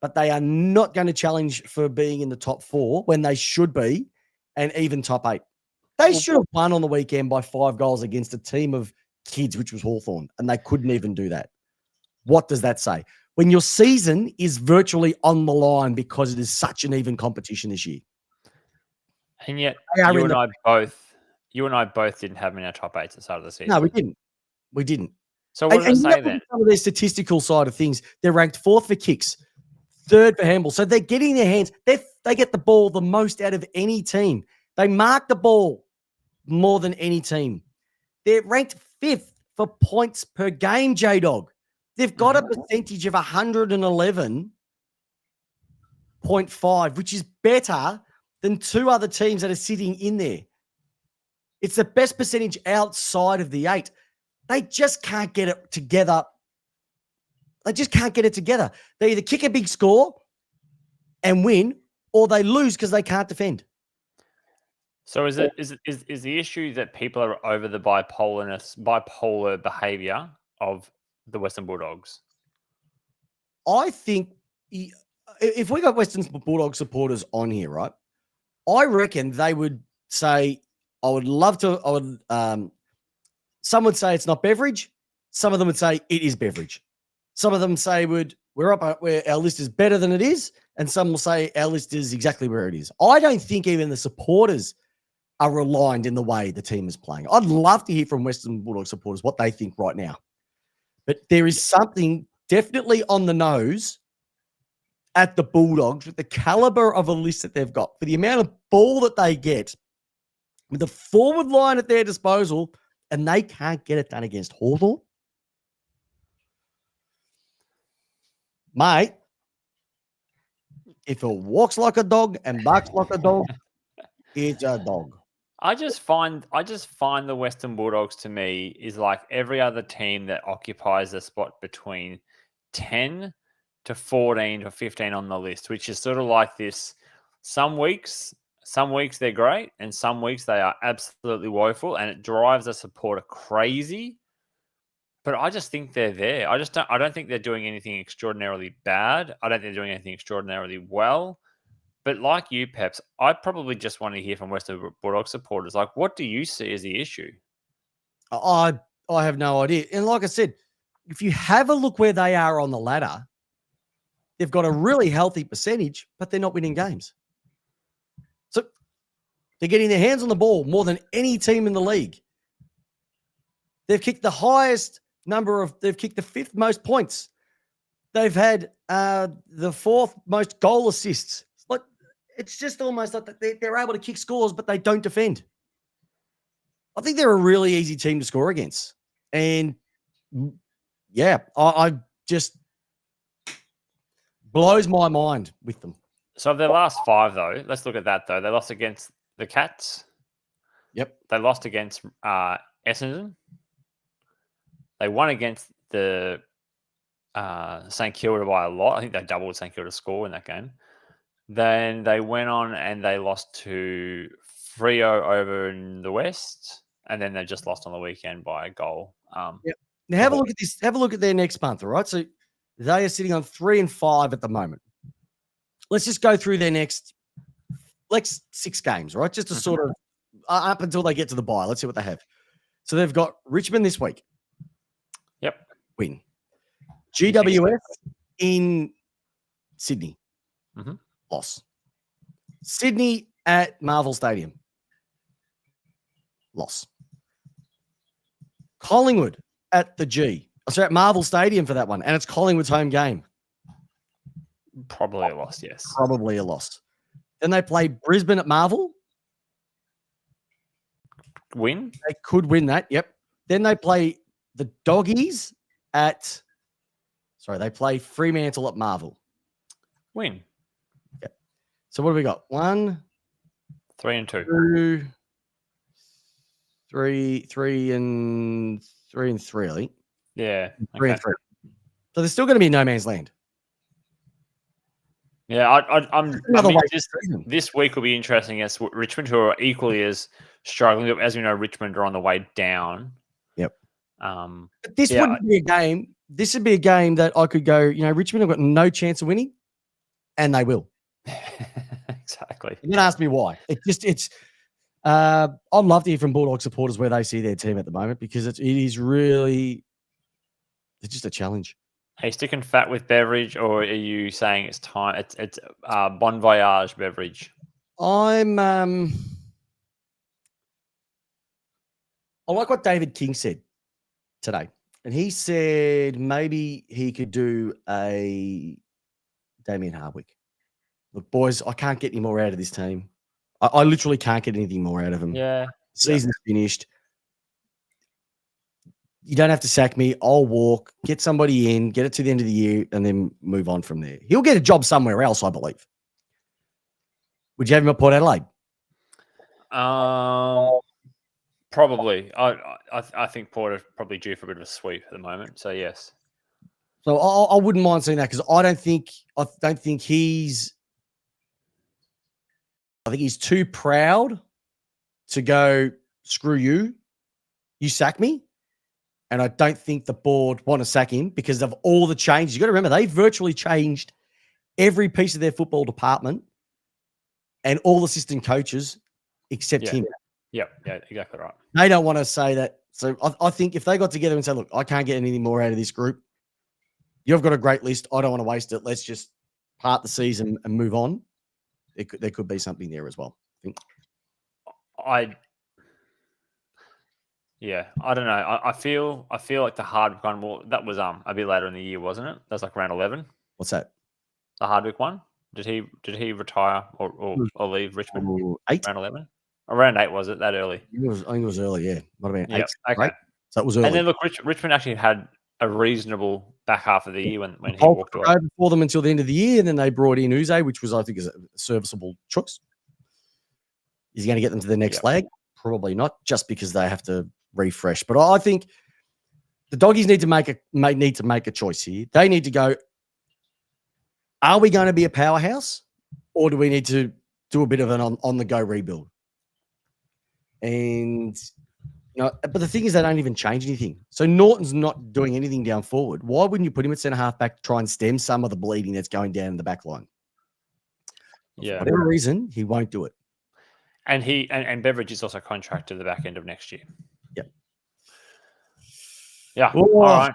but they are not going to challenge for being in the top 4 when they should be, and even top 8. They should have won on the weekend by 5 goals against a team of kids, which was Hawthorn, and they couldn't even do that. What does that say? When your season is virtually on the line because it is such an even competition this year. And yet, you and I both didn't have them in our top 8 at the start of the season. No, we didn't. So what does it say then? Some of their statistical side of things, they're ranked 4th for kicks, 3rd for handball. So they're getting their hands. They get the ball the most out of any team. They mark the ball more than any team. They're ranked 5th for points per game, Jdog. They've got a percentage of 111.5, which is better than 2 other teams that are sitting in there. It's the best percentage outside of the 8. They just can't get it together. They just can't get it together. They either kick a big score and win, or they lose because they can't defend. So is the issue that people are over the bipolar behavior of the Western Bulldogs? I think if we got Western Bulldog supporters on here, right, I reckon they would say, some would say it's not Beveridge. Some of them would say it is Beveridge. Some of them say we're up where our list is better than it is. And some will say our list is exactly where it is. I don't think even the supporters are aligned in the way the team is playing. I'd love to hear from Western Bulldog supporters what they think right now. But there is something definitely on the nose at the Bulldogs with the caliber of a list that they've got, for the amount of ball that they get, with the forward line at their disposal, and they can't get it done against Hawthorn. Mate, if it walks like a dog and barks like a dog, it's a dog. I just find the Western Bulldogs, to me, is like every other team that occupies a spot between 10 to 14 to 15 on the list, which is sort of like this. Some weeks they're great, and some weeks they are absolutely woeful, and it drives a supporter crazy. But I just think they're there. I don't think they're doing anything extraordinarily bad. I don't think they're doing anything extraordinarily well. But like you, Peps, I probably just want to hear from Western Bulldog supporters. Like, what do you see as the issue? I have no idea. And like I said, if you have a look where they are on the ladder, they've got a really healthy percentage, but they're not winning games. So they're getting their hands on the ball more than any team in the league. They've kicked the highest they've kicked the 5th most points. They've had the 4th most goal assists. It's just almost like they're able to kick scores, but they don't defend. I think they're a really easy team to score against. And yeah, I just blows my mind with them. So of their last 5, though, let's look at that, though. They lost against the Cats. Yep. They lost against Essendon. They won against the St Kilda by a lot. I think they doubled St Kilda's score in that game. Then they went on and they lost to Freo over in the West, and then they just lost on the weekend by a goal. Yep. Now have a look at this. Have a look at their next month, all right? So they are sitting on 3 and 5 at the moment. Let's just go through their next 6 games, right? Just to sort of up until they get to the bye. Let's see what they have. So they've got Richmond this week. Yep. Win. GWS in Sydney. Loss. Sydney at Marvel Stadium. Loss. Collingwood at the G. Sorry, at Marvel Stadium for that one. And it's Collingwood's home game. Probably a loss, yes. Probably a loss. Then they play Brisbane at Marvel. Win. They could win that, yep. Then they play the Doggies at... Sorry, they play Fremantle at Marvel. Win. Yep. So what have we got? 1, 3 and 2. 2, 3 and 3, I think. Yeah. 3 and 3. So they're still going to be in no man's land. Yeah, this week will be interesting against Richmond, who are equally as struggling. As we know, Richmond are on the way down. Yep. But this wouldn't be a game. This would be a game that I could go, Richmond have got no chance of winning, and they will. Exactly. You can ask me why. I'd love to hear from Bulldog supporters where they see their team at the moment, because it is really, it's just a challenge. Are you sticking fat with Beveridge, or are you saying it's time? It's bon voyage Beveridge. I like what David King said today. And he said maybe he could do a Damien Hardwick. Look, boys, I can't get any more out of this team. I literally can't get anything more out of him. Yeah. Season's finished. You don't have to sack me. I'll walk, get somebody in, get it to the end of the year, and then move on from there. He'll get a job somewhere else, I believe. Would you have him at Port Adelaide? Probably. I think Porter's probably due for a bit of a sweep at the moment. So yes. So I wouldn't mind seeing that, because I think he's too proud to go, screw you, you sack me. And I don't think the board want to sack him because of all the changes. You got to remember, they virtually changed every piece of their football department and all assistant coaches except him. Yeah, exactly right. They don't want to say that. So I think if they got together and said, look, I can't get anything more out of this group. You've got a great list. I don't want to waste it. Let's just part the season and move on. There could be something there as well. I don't know. I feel like the Hardwick one. Well, that was a bit later in the year, wasn't it? That was like round 11. What's that? The Hardwick one. Did he retire or leave Richmond? 8? Round 11. Around 8 was it that early? I think it was early. Yeah, might have been 8. Okay. Right? So it was early. And then look, Richmond actually had a reasonable back half of the year when he walked away. For them until the end of the year, and then they brought in Uze, which was, I think, is a serviceable choice. Is he going to get them to the next leg? Probably not, just because they have to refresh. But I think the Doggies need to make a choice here. They need to go, are we going to be a powerhouse, or do we need to do a bit of an on-the-go rebuild? And but the thing is, they don't even change anything. So Norton's not doing anything down forward. Why wouldn't you put him at centre half back to try and stem some of the bleeding that's going down in the back line? Yeah, for whatever reason, he won't do it. And and Beveridge is also contracted to the back end of next year. Yep. Yeah. All right.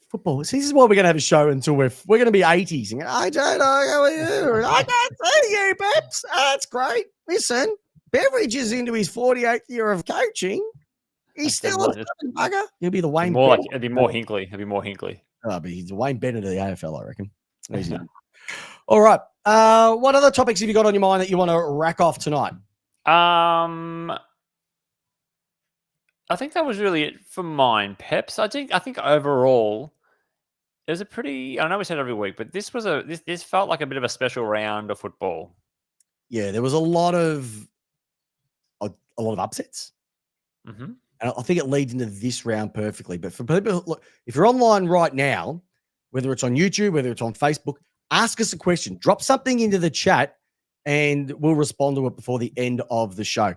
Football. See, this is why we're going to have a show until we're going to be 80s. And I don't know how are you. I can't see you, Peps. That's great. Listen, Beveridge is into his 48th year of coaching. He's still a bugger. He'll be the Wayne. It'd be more Hinkley. Oh, but he's the Wayne Bennett of the AFL, I reckon. All right. What other topics have you got on your mind that you want to rack off tonight? I think that was really it for mine, Peps. I think overall it was a pretty. I know we said every week, but this was this felt like a bit of a special round of football. Yeah, there was a lot of upsets. Mm-hmm. And I think it leads into this round perfectly. But for people, look, if you're online right now, whether it's on YouTube, whether it's on Facebook, ask us a question. Drop something into the chat, and we'll respond to it before the end of the show.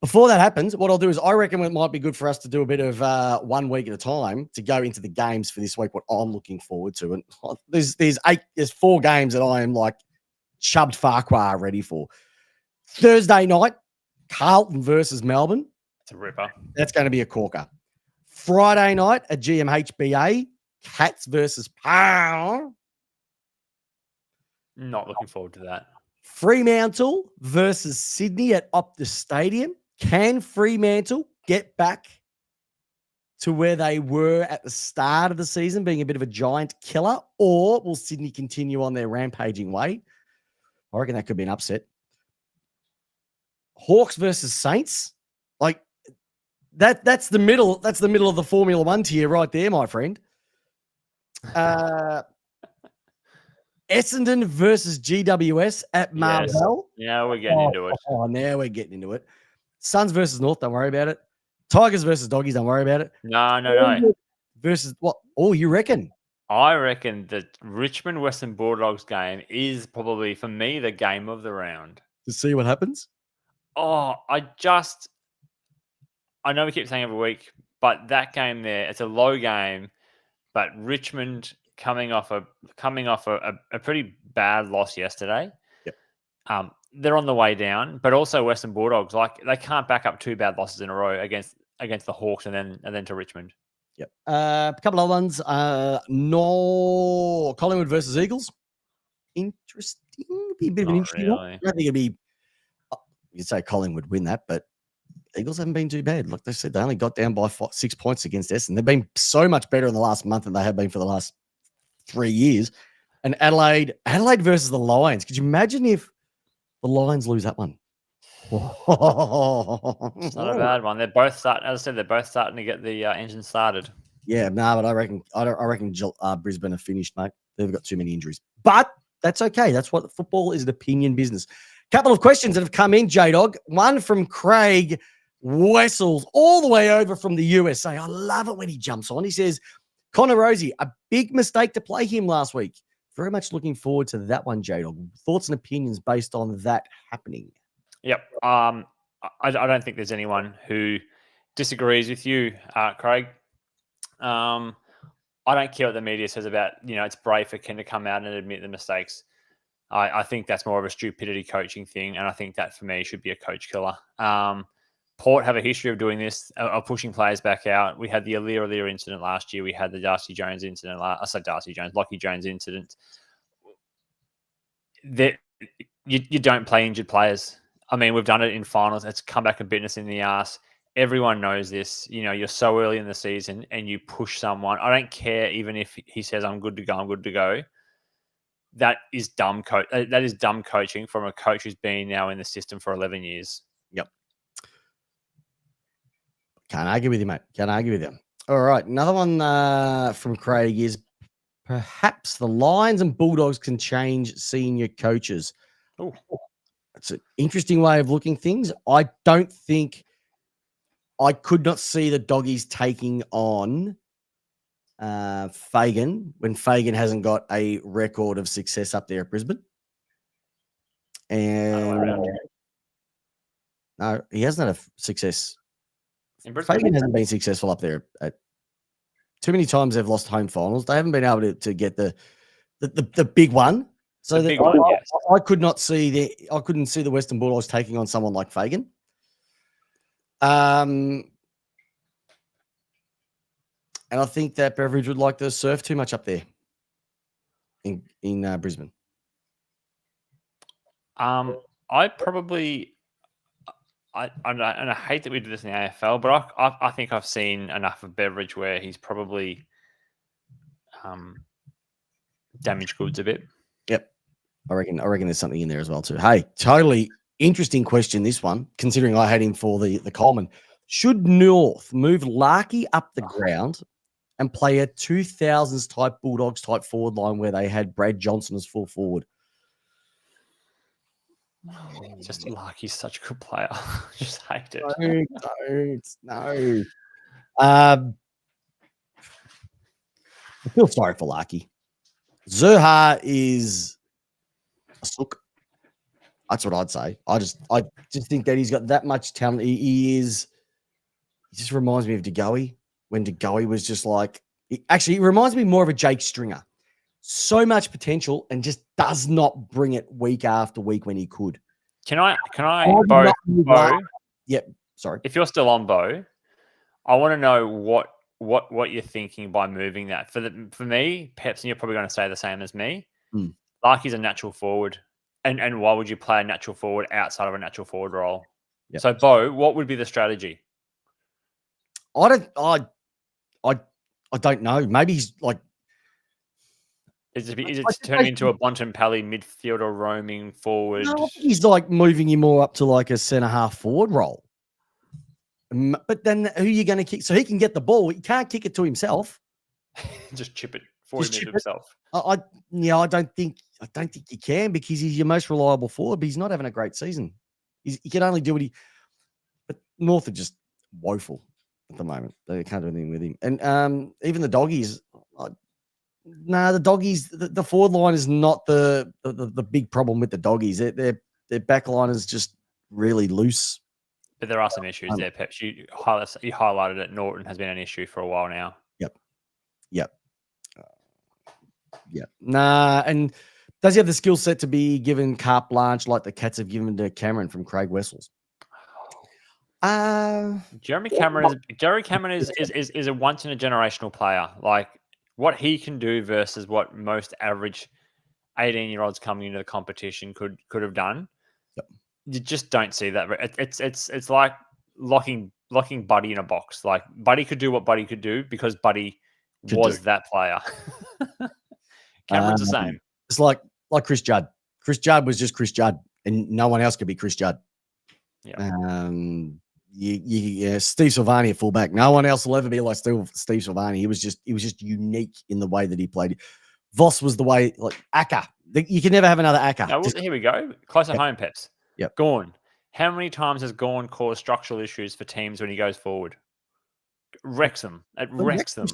Before that happens, what I'll do is I reckon it might be good for us to do a bit of 1 week at a time to go into the games for this week, what I'm looking forward to. And there's 4 games that I am like chubbed Farquhar ready for. Thursday night, Carlton versus Melbourne. It's a ripper. That's going to be a corker. Friday night at GMHBA, Cats versus Power. Not looking forward to that. Fremantle versus Sydney at Optus Stadium. Can Fremantle get back to where they were at the start of the season, being a bit of a giant killer, or will Sydney continue on their rampaging way? I reckon that could be an upset. Hawks versus Saints. Like that's the middle. That's the middle of the Formula One tier right there, my friend. Essendon versus GWS at Marvel. Yes. Yeah, we're getting into it. Oh, now we're getting into it. Suns versus North, don't worry about it. Tigers versus Doggies, don't worry about it. No. Versus what? Oh, you reckon? I reckon the Richmond Western Bulldogs game is probably, for me, the game of the round. To see what happens? Oh, I know we keep saying every week, but that game there, it's a low game, but Richmond coming off a pretty bad loss yesterday. Yep. They're on the way down, but also Western Bulldogs, like they can't back up 2 bad losses in a row against the Hawks and then to Richmond. Yep. A couple of ones. Collingwood versus Eagles. Interesting. Be a bit of an interesting one. I don't think it'd be. You'd say Collingwood win that, but Eagles haven't been too bad. Like they said, they only got down by 6 points against Essendon. They've been so much better in the last month than they have been for the last 3 years. And Adelaide versus the Lions. Could you imagine if the Lions lose that one? It's not a bad one. They're both starting. As I said, they're both starting to get the engine started. Yeah, but I reckon Brisbane are finished, mate. They've got too many injuries, but that's okay. That's what football is, an opinion business. Couple of questions that have come in, Jdog. One from Craig Wessels, all the way over from the USA. I love it when he jumps on. He says, Connor Rosie, a big mistake to play him last week. Very much looking forward to that one, Jdog. Thoughts and opinions based on that happening? Yep. I don't think there's anyone who disagrees with you, Craig. I don't care what the media says about, it's brave for Ken to come out and admit the mistakes. I think that's more of a stupidity coaching thing, and I think that for me should be a coach killer. Port have a history of doing this, of pushing players back out. We had the Alir incident last year. We had the Darcy Jones incident. Lockie Jones incident. You don't play injured players. I mean, we've done it in finals. It's come back and bitten us in the ass. Everyone knows this. You're so early in the season and you push someone. I don't care even if he says, I'm good to go. That is dumb that is dumb coaching from a coach who's been now in the system for 11 years. Yep. Can't argue with you, mate. Can't argue with you. All right. Another one from Craig is perhaps the Lions and Bulldogs can change senior coaches. Oh, it's an interesting way of looking things. I could not see the Doggies taking on Fagan when Fagan hasn't got a record of success up there at Brisbane. And no, he hasn't had a success. Fagan hasn't been successful up there. Too many times they've lost home finals. They haven't been able to get the big one. So I could not see I couldn't see the Western Bulldogs taking on someone like Fagan. And I think that Beveridge would like to surf too much up there in Brisbane. And I hate that we do this in the AFL, but I think I've seen enough of Beveridge where he's probably damaged goods a bit. Yep. I reckon there's something in there as well too. Hey, totally interesting question, this one, considering I had him for the Coleman. Should North move Larky up the ground and play a 2000s type Bulldogs type forward line where they had Brad Johnson as full forward? Just like he's such a good player. Just hate it. No. I feel sorry for Larky. Zurha is a sook. That's what I'd say. I just think that he's got that much talent. He just reminds me of DeGoey when DeGoey was just like, he reminds me more of a Jake Stringer. So much potential and just does not bring it week after week when he could. Can I Bo? Yep. Sorry. If you're still on Bo, I want to know what you're thinking by moving that. For me, Peps, and you're probably going to say the same as me. Like he's a natural forward. And why would you play a natural forward outside of a natural forward role? Yep. So Bo, what would be the strategy? I don't know. Maybe he's like, Is it turning into a Bontempelli midfielder roaming forward? No, he's like moving him more up to like a centre half forward role. But then who are you going to kick? So he can get the ball. He can't kick it to himself. Just chip it for him himself. I don't think you can, because he's your most reliable forward, but he's not having a great season. He can only do what but North are just woeful at the moment. They can't do anything with him. And even the Doggies, the Doggies, the forward line is not the big problem with the Doggies. Their back line is just really loose. But there are some issues there, Peps. You highlighted it. Norton has been an issue for a while now. Yep. Nah, and does he have the skill set to be given carte blanche like the Cats have given to Cameron from Craig Wessels? Jeremy Cameron is a once in a generational player. Like what he can do versus what most average 18-year-olds coming into the competition could have done. Yep. You just don't see that. It's like locking Buddy in a box. Like Buddy could do what Buddy could do because Buddy was that player. Cameron's the same. It's like Chris Judd. Chris Judd was just Chris Judd, and no one else could be Chris Judd. Yeah. Steve Silvani at fullback. No one else will ever be like Steve Silvani. He was just unique in the way that he played. Voss was the way, like Acker. You can never have another Acker. No, here we go. Close at home, Peps. Yep. Gorn. How many times has Gorn caused structural issues for teams when he goes forward? Wrecks them. It wrecks them.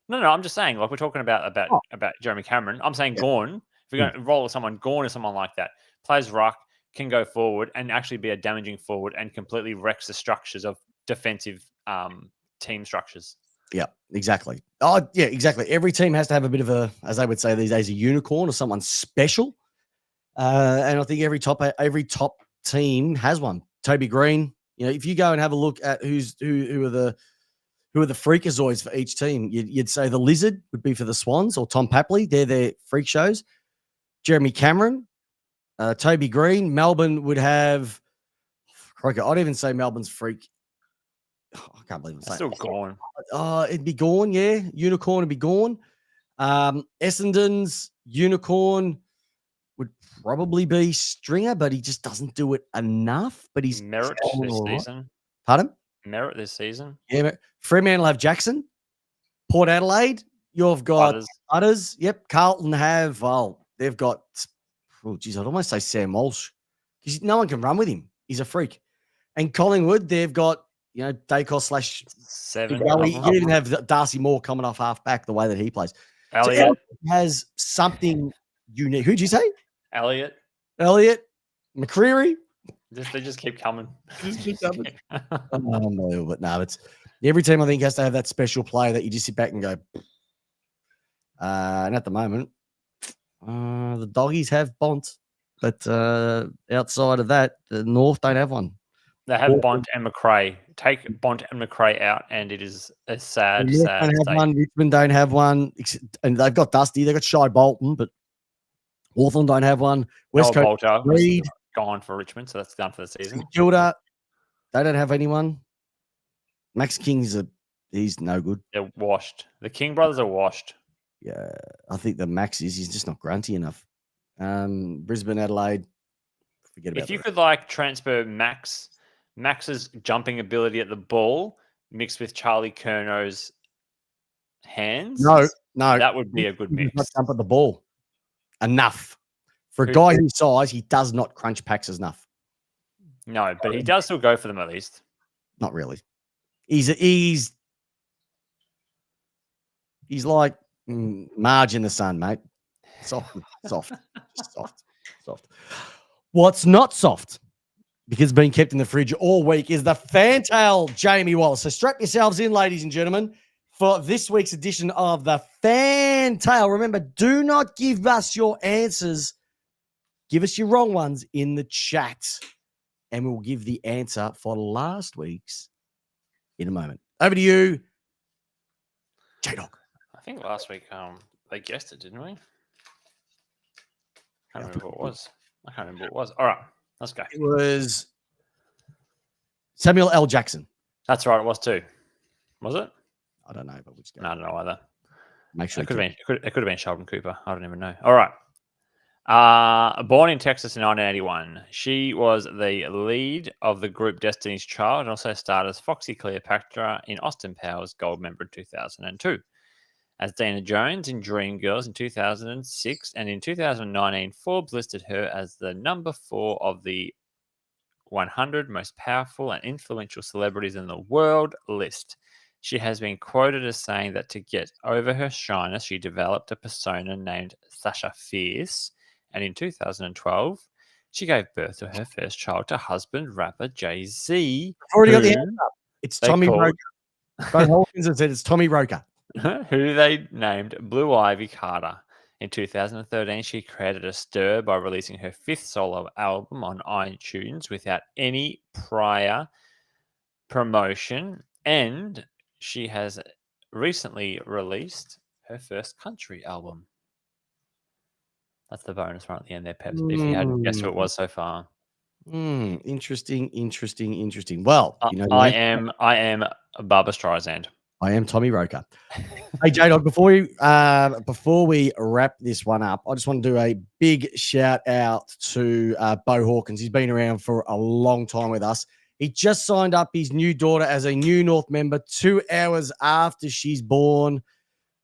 No, I'm just saying, like we're talking about Jeremy Cameron. I'm saying Gorn, if you're going to roll with someone, Gorn is someone like that. Plays ruck, can go forward and actually be a damaging forward and completely wrecks the structures of defensive team structures. Yeah, exactly. Oh, yeah, exactly. Every team has to have a bit of a, as they would say these days, a unicorn or someone special. And I think every top team has one. Toby Green. You know, if you go and have a look at who are the freakazoids for each team, you'd say the Lizard would be for the Swans or Tom Papley. They're their freak shows. Jeremy Cameron, Toby Green. Melbourne would have. I'd even say Melbourne's freak. Oh, I can't believe I'm saying still gone. It'd be gone, yeah. Unicorn would be gone. Essendon's unicorn would probably be Stringer, but he just doesn't do it enough. But he's Merritt this season. Pardon? Merritt this season. Yeah, Fremantle have Jackson. Port Adelaide, you've got Butters. Yep. Carlton have, they've got, I'd almost say Sam Walsh because no one can run with him. He's a freak. And Collingwood, they've got, Dacos / 7. You even have Darcy Moore coming off half back the way that he plays. Elliot so has something unique. Who'd you say? Elliot, McCreary. They just keep coming. Unbelievable. But no, it's every team I think has to have that special player that you just sit back and go. And at the moment, the Doggies have Bont, but outside of that, the North don't have one. They have Bont and McRae. Take Bont and McRae out, and it is a sad don't have one. Richmond don't have one, and they've got Dusty. They've got Shy Bolton, but Hawthorn don't have one. West Coast Reed gone for Richmond, so that's done for the season. Gilda, they don't have anyone. Max King's he's no good. They're washed. The King brothers are washed. Yeah, I think the Max he's just not grunty enough. Brisbane, Adelaide, forget about it. If you could transfer Max's jumping ability at the ball mixed with Charlie Curnow's hands. No, that would be a good mix. Not jump at the ball enough for a guy his size. He does not crunch packs enough. No, but he does still go for them at least. Not really. He's like Marge in the sun, mate. Soft. What's not soft, because it's been kept in the fridge all week, is the Fantail Jamie Wallace. So strap yourselves in, ladies and gentlemen, for this week's edition of the Fantail. Remember, do not give us your answers. Give us your wrong ones in the chat, and we'll give the answer for last week's in a moment. Over to you, Jdog. I think last week they guessed it, didn't we? I can't remember what it was. All right, let's go. It was Samuel L. Jackson. That's right, it was too. Was it? I don't know, but we'll just go. No, I don't know either. Make sure it could have been Sheldon Cooper. I don't even know. All right. Born in Texas in 1981, she was the lead of the group Destiny's Child and also starred as Foxy Cleopatra in Austin Powers Goldmember in 2002. As Dana Jones in Dreamgirls in 2006, and in 2019, Forbes listed her as the number 4 of the 100 most powerful and influential celebrities in the world list. She has been quoted as saying that to get over her shyness, she developed a persona named Sasha Fierce, and in 2012, she gave birth to her first child to husband rapper Jay-Z. Already got the answer. It's Tommy Roker. Both Hawkins have said it's Tommy Roker. Who they named Blue Ivy Carter. In 2013, she created a stir by releasing her 5th solo album on iTunes without any prior promotion, and she has recently released her first country album. That's the bonus right at the end there, Peps. If you hadn't guessed who it was so far. Interesting. Well, I am Barbra Streisand. I am Tommy Roker. Hey, Jdog, before we wrap this one up, I just want to do a big shout out to Bo Hawkins. He's been around for a long time with us. He just signed up his new daughter as a New North member 2 hours after she's born.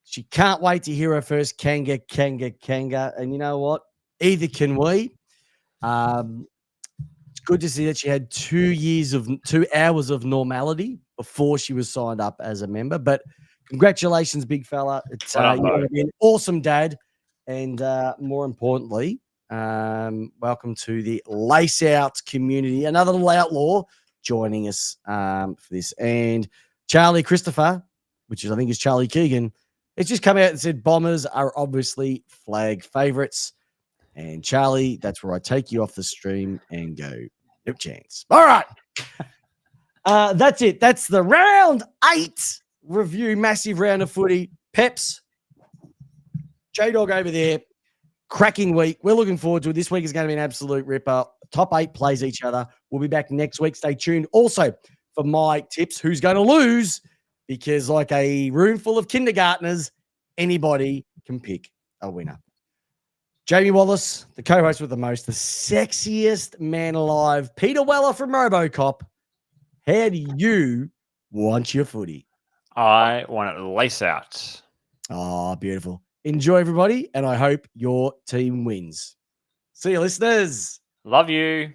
She can't wait to hear her first Kanga. And you know what? Either can we. It's good to see that she had 2 hours of normality before she was signed up as a member. But congratulations, big fella. It's you're going to be an awesome dad. And more importantly, welcome to the Lace Out community. Another little outlaw joining us for this. And Charlie Christopher, which is I think is Charlie Keegan, it's just come out and said Bombers are obviously flag favourites. And Charlie, that's where I take you off the stream and go, no chance. All right. That's it. That's the round 8 review. Massive round of footy. Peps, Jdog over there. Cracking week. We're looking forward to it. This week is going to be an absolute ripper. Top 8 plays each other. We'll be back next week. Stay tuned. Also, for my tips, who's going to lose? Because like a room full of kindergartners, anybody can pick a winner. Jamie Wallace, the co-host with the most, the sexiest man alive, Peter Weller from RoboCop. How do you want your footy? I want it lace out. Oh, beautiful. Enjoy, everybody, and I hope your team wins. See you, listeners. Love you.